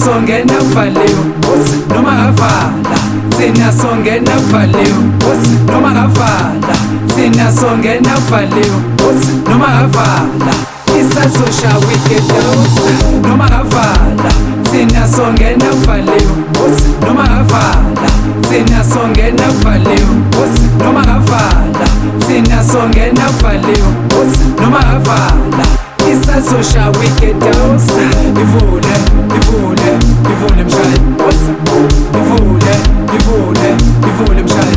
songena kuvaliwe noma kavala, thina songena kuvaliwe noma kavala, thina songena kuvaliwe noma kavala, isazosha wicked noma kavala, thina songena kuvaliwe noma kavala, thina songena kuvaliwe noma kavala, thina songena kuvaliwe noma kavala, isazosha wicked ivule, ivule, ivule mshaya, ivule, ivule, ivule mshaya,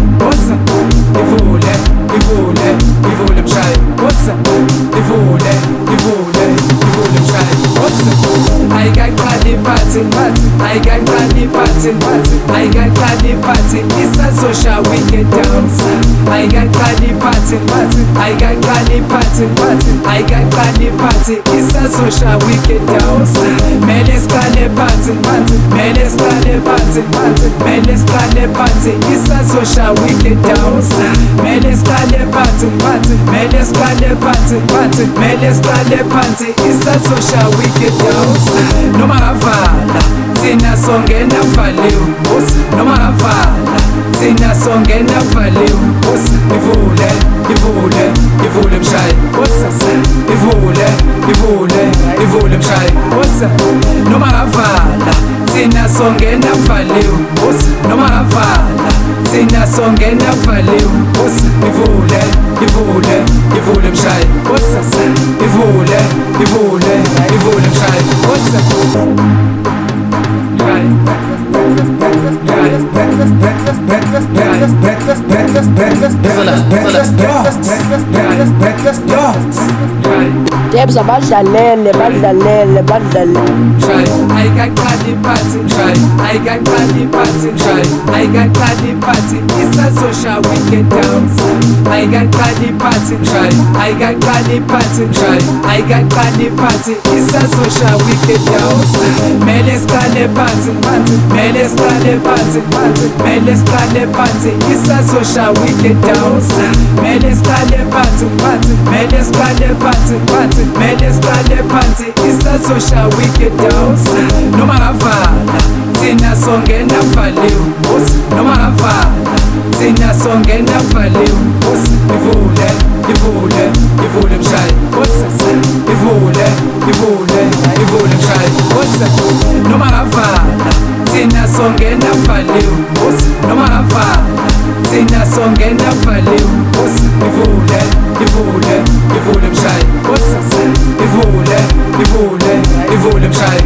ivule, ivule, ivule mshaya, ivule, ivule, ivule mshaya. Ayikaqali phansi, ayikaqali phansi, ayikaqali phansi, isazosha wicked ayikaqali phansi, ayikaqali phansi, ayikaqali phansi, isazosha wicked mele siqale phansi, mele siqale phansi, mele siqale phansi, isazosha wicked mele siqale phansi, mele siqale phansi, mele siqale phansi, isazosha wicked noma kavala, thina songena kuvaliwe noma kavala, thina songena kuvaliwe ivule, ivule, ivule mshaya, ivule, ivule, ivule mshaya, noma kavala, thina songena kuvaliwe noma kavala, thina songena kuvaliwe ivule, ivule, ivule mshaya, ivule, ivule, ivule mshaya. Debs abadlalele, badlalele, badlalele. Ayikaqali phansi, ayikaqali phansi, ayikaqali phansi, isazosha wicked ayikaqali phansi, ayikaqali phansi, ayikaqali phansi, isazosha wicked mele siqale phansi, mele siqale phansi, mele siqale phansi, isazosha wicked mele siqale phansi, mele siqale phansi, mele siqale phansi, isazosha wicked noma kavala, thina songena kuvaliwe noma kavala, thina songena kuvaliwe ivule, ivule, ivule mshaya, ivule, ivule, ivule mshaya, noma kavala, thina songena kuvaliwe noma kavala, thina songena kuvaliwe ivule, ivule, ivule mshaya, ivule, ivule, ivule mshaya.